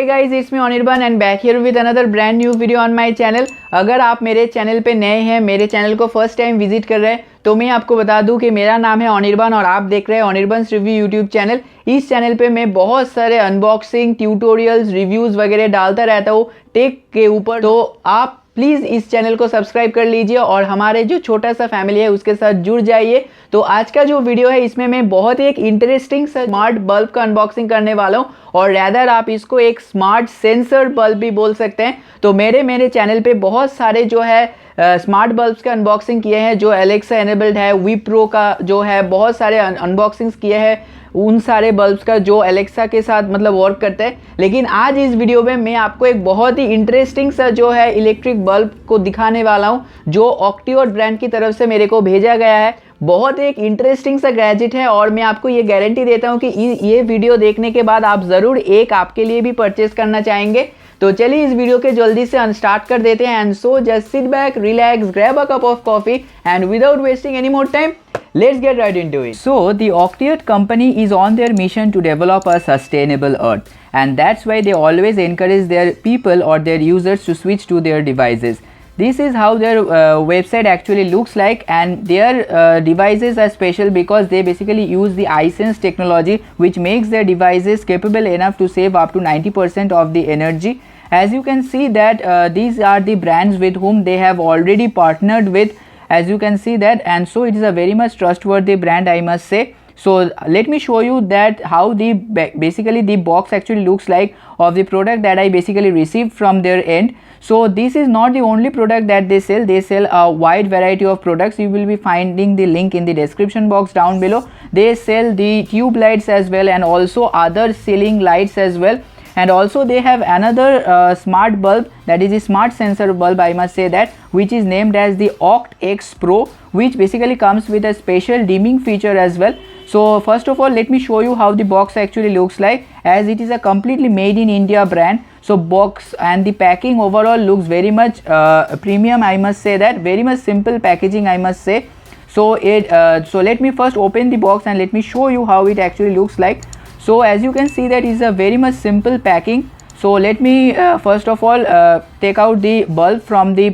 Hey guys, it's me Anirban and back here with another brand new video on my channel. अगर आप मेरे channel पे नए हैं, मेरे चैनल को फर्स्ट टाइम विजिट कर रहे हैं, तो मैं आपको बता दूं कि मेरा नाम है अनिर्बान और आप देख रहे हैं अनिर्बान्स रिव्यू यूट्यूब चैनल। इस चैनल पे मैं बहुत सारे अनबॉक्सिंग, ट्यूटोरियल्स, रिव्यूज़ वगैरह डालता रहता हूँ टेक के ऊपर। तो आप प्लीज़ इस चैनल को सब्सक्राइब कर लीजिए और हमारे जो छोटा सा फैमिली है उसके साथ जुड़ जाइए। तो आज का जो वीडियो है इसमें मैं बहुत ही एक इंटरेस्टिंग स्मार्ट बल्ब का अनबॉक्सिंग करने वाला हूँ, और रैदर आप इसको एक स्मार्ट सेंसर बल्ब भी बोल सकते हैं। तो मेरे चैनल पे बहुत सारे जो है स्मार्ट बल्ब्स के अनबॉक्सिंग किए हैं, जो एलेक्सा एनेबल्ड है। विप्रो का जो है बहुत सारे अनबॉक्सिंग्स किए हैं उन सारे बल्ब्स का जो एलेक्सा के साथ मतलब वर्क करते हैं। लेकिन आज इस वीडियो में मैं आपको एक बहुत ही इंटरेस्टिंग सा जो है इलेक्ट्रिक बल्ब को दिखाने वाला हूं, जो ऑक्टियोड ब्रांड की तरफ से मेरे को भेजा गया है। बहुत एक इंटरेस्टिंग सा गैजेट है और मैं आपको ये गारंटी देता हूं कि ये वीडियो देखने के बाद आप ज़रूर एक आपके लिए भी परचेस करना चाहेंगे। तो चलिए इस वीडियो के जल्दी से अनस्टार्ट कर देते हैं। And so just sit back, relax, grab a cup of coffee and without wasting any more time, let's get right into it. So the Octiote company is on their mission to develop a sustainable earth, and that's why they always encourage their people or their users to switch to their devices. This is how their website actually looks like, and their devices are special because they basically use the iSense technology, which makes their devices capable enough to save up to 90% of the energy. As you can see that these are the brands with whom they have already partnered with, as you can see that, and so it is a very much trustworthy brand, I must say. So let me show you that how the basically the box actually looks like of the product that I basically received from their end. So this is not the only product that they sell a wide variety of products. You will be finding the link in the description box down below. They sell the tube lights as well, and also other ceiling lights as well. And also they have another smart bulb, that is a smart sensor bulb, I must say that, which is named as the Oct X Pro, which basically comes with a special dimming feature as well. So first of all, let me show you how the box actually looks like, as it is a completely made in India brand. So box and the packing overall looks very much premium, I must say that, very much simple packaging, I must say. So so let me first open the box and let me show you how it actually looks like. So as you can see that is a very much simple packing. So let me first of all take out the bulb from the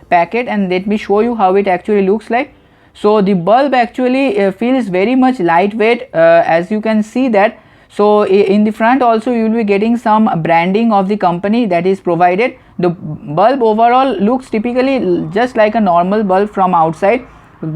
packet and let me show you how it actually looks like. So the bulb actually feels very much lightweight, as you can see that. So in the front also you will be getting some branding of the company that is provided. The bulb overall looks typically just like a normal bulb from outside,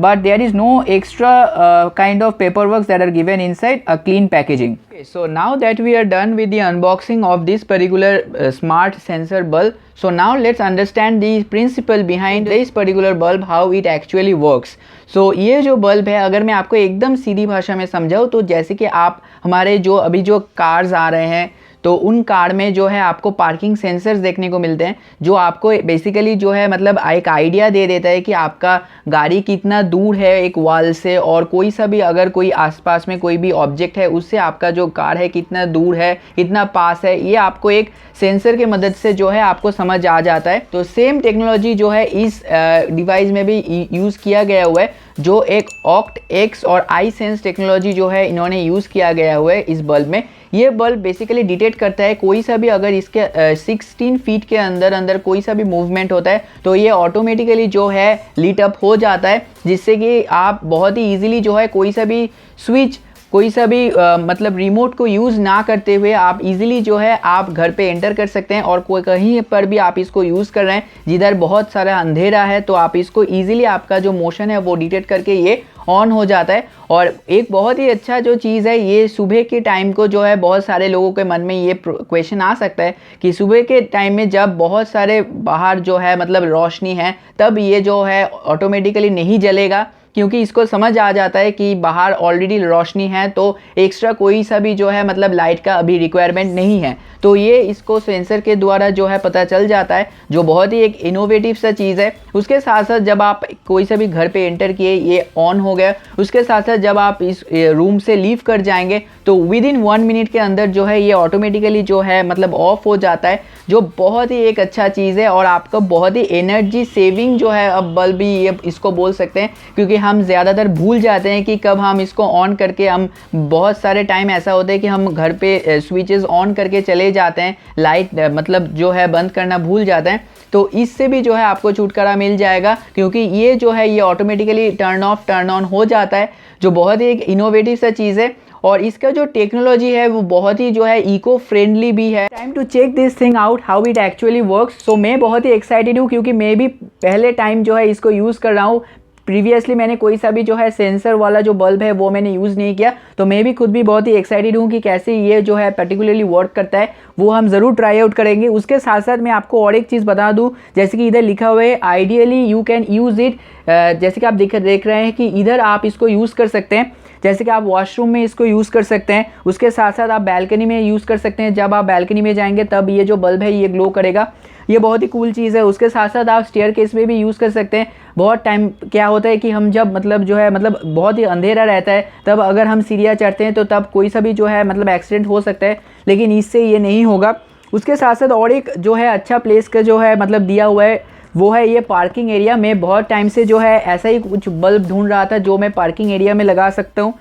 but there is no extra kind of paperwork that are given inside a clean packaging. Okay, so now that we are done with the unboxing of this particular smart sensor bulb, so now let's understand the principle behind this particular bulb, how it actually works. So ये जो bulb है, अगर मैं आपको एकदम सीधी भाषा में समझाऊँ तो जैसे कि आप हमारे जो अभी जो कार्स आ रहे हैं, तो उन कार में जो है आपको पार्किंग सेंसर्स देखने को मिलते हैं, जो आपको बेसिकली जो है मतलब एक आइडिया दे देता है कि आपका गाड़ी कितना दूर है एक वॉल से, और कोई सा भी अगर कोई आसपास में कोई भी ऑब्जेक्ट है उससे आपका जो कार है कितना दूर है, कितना पास है, ये आपको एक सेंसर की मदद से जो है आपको समझ आ जाता है। तो सेम टेक्नोलॉजी जो है इस डिवाइस में भी यूज़ किया गया हुआ है, जो एक ऑक्ट एक्स और iSense टेक्नोलॉजी जो है इन्होंने यूज़ किया गया हुआ है इस बल्ब में। ये बल्ब बेसिकली डिटेक्ट करता है कोई सा भी, अगर इसके 16 फीट के अंदर कोई सा भी मूवमेंट होता है तो ये ऑटोमेटिकली जो है लीट अप हो जाता है, जिससे कि आप बहुत ही ईजिली जो है कोई सा भी स्विच, कोई सा भी मतलब रिमोट को यूज़ ना करते हुए आप इजीली जो है आप घर पे एंटर कर सकते हैं, और कोई कहीं पर भी आप इसको यूज़ कर रहे हैं जिधर बहुत सारा अंधेरा है तो आप इसको इजीली आपका जो मोशन है वो डिटेक्ट करके ये ऑन हो जाता है। और एक बहुत ही अच्छा जो चीज़ है, ये सुबह के टाइम को जो है बहुत सारे लोगों के मन में ये क्वेश्चन आ सकता है कि सुबह के टाइम में जब बहुत सारे बाहर जो है मतलब रोशनी है, तब ये जो है ऑटोमेटिकली नहीं जलेगा, क्योंकि इसको समझ आ जाता है कि बाहर ऑलरेडी रोशनी है तो एक्स्ट्रा कोई सा भी जो है मतलब लाइट का अभी रिक्वायरमेंट नहीं है। तो ये इसको सेंसर के द्वारा जो है पता चल जाता है, जो बहुत ही एक इनोवेटिव सा चीज़ है। उसके साथ साथ जब आप कोई सा भी घर पे एंटर किए ये ऑन हो गया, उसके साथ साथ जब आप इस रूम से लीव कर जाएंगे तो विद इन 1 मिनट के अंदर जो है ये ऑटोमेटिकली जो है मतलब ऑफ हो जाता है, जो बहुत ही एक अच्छा चीज़ है। और आपका बहुत ही एनर्जी सेविंग जो है अब बल्ब भी ये इसको बोल सकते हैं, क्योंकि हम ज़्यादातर भूल जाते हैं कि कब हम इसको ऑन करके, हम बहुत सारे टाइम ऐसा होता है कि हम घर पे स्विचेस ऑन करके चले जाते हैं, लाइट मतलब जो है बंद करना भूल जाते हैं। तो इससे भी जो है आपको छुटकारा मिल जाएगा, क्योंकि ये जो है ये automatically turn off turn on हो जाता है, जो बहुत ही एक इनोवेटिव सा चीज़ है। और इसका जो टेक्नोलॉजी है वो बहुत ही जो है इको फ्रेंडली भी है। Time to check this thing out how it actually works. So मैं बहुत ही एक्साइटेड हूँ, क्योंकि मैं भी पहले टाइम जो है इसको यूज़ कर रहा हूँ। प्रीवियसली मैंने कोई सा भी जो है सेंसर वाला जो बल्ब है वो मैंने यूज़ नहीं किया, तो मैं भी खुद भी बहुत ही एक्साइटेड हूँ कि कैसे ये जो है पर्टिकुलरली वर्क करता है, वो हम ज़रूर ट्राई आउट करेंगे। उसके साथ साथ मैं आपको और एक चीज़ बता दूँ, जैसे कि इधर लिखा हुआ है ideally you can use it, जैसे कि आप देख रहे हैं कि इधर आप इसको यूज़ कर सकते हैं, जैसे कि आप वॉशरूम में इसको यूज़ कर सकते हैं। उसके साथ साथ आप बैल्कनी में यूज़ कर सकते हैं, जब आप बैल्कनी में जाएंगे तब ये जो बल्ब है ये ग्लो करेगा, ये बहुत ही कूल चीज़ है। उसके साथ साथ आप स्टेयर केस में भी यूज़ कर सकते हैं। बहुत टाइम क्या होता है कि हम जब मतलब जो है मतलब बहुत ही अंधेरा रहता है, तब अगर हम सीढ़ियाँ चढ़ते हैं तो तब कोई सा भी जो है मतलब एक्सीडेंट हो सकता है, लेकिन इससे ये नहीं होगा। उसके साथ साथ और एक जो है अच्छा प्लेस का जो है मतलब दिया हुआ है, वो है ये पार्किंग एरिया। मैं बहुत टाइम से जो है ऐसा ही कुछ बल्ब ढूंढ रहा था जो मैं पार्किंग एरिया में लगा सकता हूँ।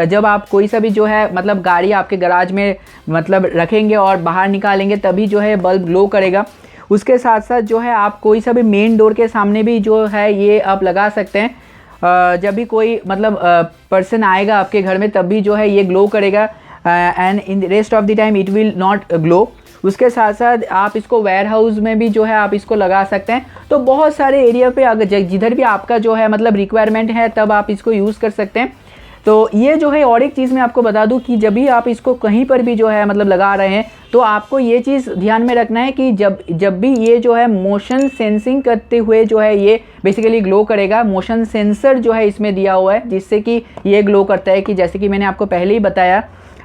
जब आप कोई सा भी जो है मतलब गाड़ी आपके गराज में मतलब रखेंगे और बाहर निकालेंगे, तभी जो है बल्ब ग्लो करेगा। उसके साथ साथ जो है आप कोई सा भी मेन डोर के सामने भी जो है ये आप लगा सकते हैं। जब भी कोई मतलब पर्सन आएगा आपके घर में, तब भी जो है ये ग्लो करेगा, and in rest of the time it will not glow. उसके साथ साथ आप इसको वेयर हाउस में भी जो है आप इसको लगा सकते हैं। तो बहुत सारे एरिया पे अगर जिधर भी आपका जो है मतलब रिक्वायरमेंट है, तब आप इसको यूज़ कर सकते हैं। तो ये जो है और एक चीज़ मैं आपको बता दूं कि जब भी आप इसको कहीं पर भी जो है मतलब लगा रहे हैं, तो आपको ये चीज़ ध्यान में रखना है कि जब भी ये जो है मोशन सेंसिंग करते हुए जो है ये बेसिकली ग्लो करेगा। मोशन सेंसर जो है इसमें दिया हुआ है, जिससे कि ये ग्लो करता है, कि जैसे कि मैंने आपको पहले ही बताया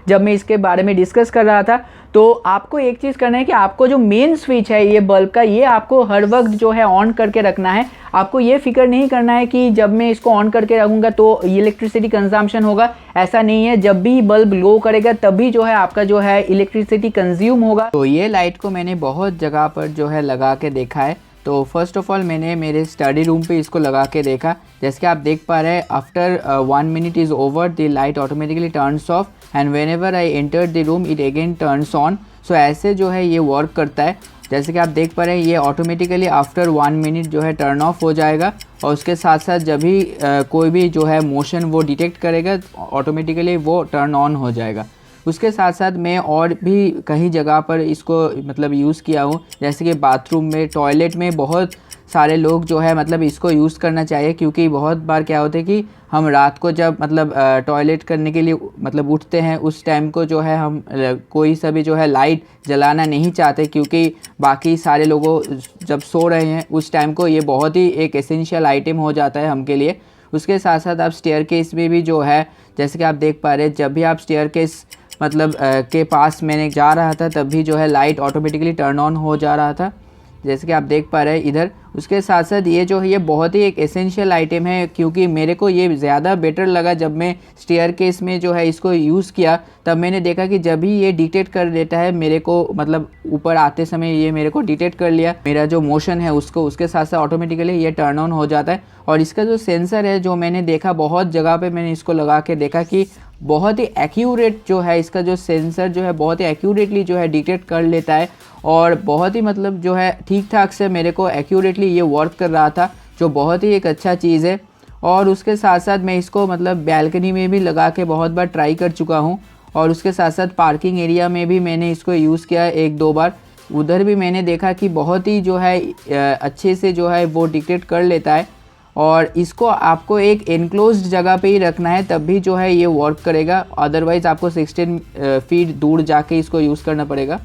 जब मैं इसके बारे में डिस्कस कर रहा था। तो आपको एक चीज़ करना है कि आपको जो मेन स्विच है ये बल्ब का, ये आपको हर वक्त जो है ऑन करके रखना है। आपको ये फिक्र नहीं करना है कि जब मैं इसको ऑन करके रखूँगा तो इलेक्ट्रिसिटी कंजम्पशन होगा, ऐसा नहीं है। जब भी बल्ब ग्लो करेगा तभी जो है आपका जो है इलेक्ट्रिसिटी कंज्यूम होगा। तो ये लाइट को मैंने बहुत जगह पर जो है लगा के देखा है। तो फर्स्ट ऑफ ऑल मैंने मेरे स्टडी रूम पे इसको लगा के देखा। जैसे कि आप देख पा रहे हैं, after 1 minute is over the light automatically turns off, and whenever I enter the room it again turns on. So ऐसे जो है ये वर्क करता है। जैसे कि आप देख पा रहे हैं, ये ऑटोमेटिकली आफ्टर 1 मिनट जो है टर्न ऑफ हो जाएगा। और उसके साथ साथ जब भी कोई भी जो है मोशन वो डिटेक्ट करेगा, ऑटोमेटिकली वो टर्न ऑन हो जाएगा। उसके साथ साथ मैं और भी कई जगह पर इसको मतलब यूज़ किया हूँ, जैसे कि बाथरूम में, टॉयलेट में। बहुत सारे लोग जो है मतलब इसको यूज़ करना चाहिए, क्योंकि बहुत बार क्या होता है कि हम रात को जब मतलब टॉयलेट करने के लिए मतलब उठते हैं, उस टाइम को जो है हम कोई सा भी जो है लाइट जलाना नहीं चाहते, क्योंकि बाकी सारे लोगों जब सो रहे हैं उस टाइम को ये बहुत ही एक एसेंशियल आइटम हो जाता है हमके लिए। उसके साथ साथ आप स्टेयर केस में भी जो है, जैसे कि आप देख पा रहे हैं, जब भी आप स्टेयर केस मतलब के पास मैंने जा रहा था, तब भी जो है लाइट ऑटोमेटिकली टर्न ऑन हो जा रहा था, जैसे कि आप देख पा रहे हैं इधर। उसके साथ साथ ये जो है ये बहुत ही एक एसेंशियल आइटम है, क्योंकि मेरे को ये ज़्यादा बेटर लगा जब मैं स्टेयर केस में जो है इसको यूज़ किया। तब मैंने देखा कि जब भी ये डिटेक्ट कर देता है मेरे को, मतलब ऊपर आते समय ये मेरे को डिटेक्ट कर लिया मेरा जो मोशन है उसको, उसके साथ साथ ऑटोमेटिकली ये टर्न ऑन हो जाता है। और इसका जो सेंसर है, जो मैंने देखा बहुत जगह पे मैंने इसको लगा के देखा कि बहुत ही एक्यूरेट जो है इसका जो सेंसर जो है बहुत ही एक्यूरेटली जो है डिटेक्ट कर लेता है, और बहुत ही मतलब जो है ठीक ठाक से मेरे को एक्यूरेटली ये वर्क कर रहा था, जो बहुत ही एक अच्छा चीज़ है। और उसके साथ साथ मैं इसको मतलब बैल्कनी में भी लगा के बहुत बार ट्राई कर चुका हूँ, और उसके साथ साथ पार्किंग एरिया में भी मैंने इसको यूज़ किया 1-2 बार। उधर भी मैंने देखा कि बहुत ही जो है अच्छे से जो है वो डिटेक्ट कर लेता है। और इसको आपको एक एनक्लोज्ड जगह पे ही रखना है, तब भी जो है ये वर्क करेगा, अदरवाइज़ आपको 16 फीट दूर जाके इसको यूज़ करना पड़ेगा।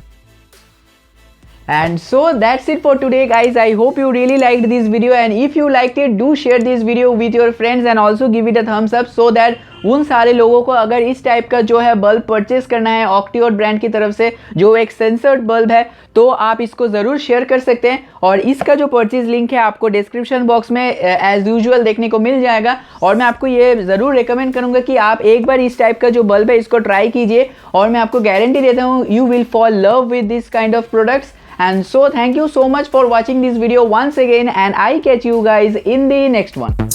And so that's it for today guys. I hope you really liked this video, and if you liked it, do share this video with your friends and also give it a thumbs up, so that उन सारे लोगों को अगर इस type का जो है bulb purchase करना है ऑक्टियोड ब्रांड की तरफ से, जो एक सेंसर्ड बल्ब है, तो आप इसको ज़रूर शेयर कर सकते हैं। और इसका जो परचेज लिंक है आपको डिस्क्रिप्शन बॉक्स में एज यूजुअल देखने को मिल जाएगा। और मैं आपको ये ज़रूर रिकमेंड करूँगा कि आप एक बार इस टाइप का जो बल्ब है इसको ट्राई कीजिए, और मैं आपको गारंटी देता हूँ you will fall love with this kind of products. And so thank you so much for watching this video once again, and I catch you guys in the next one.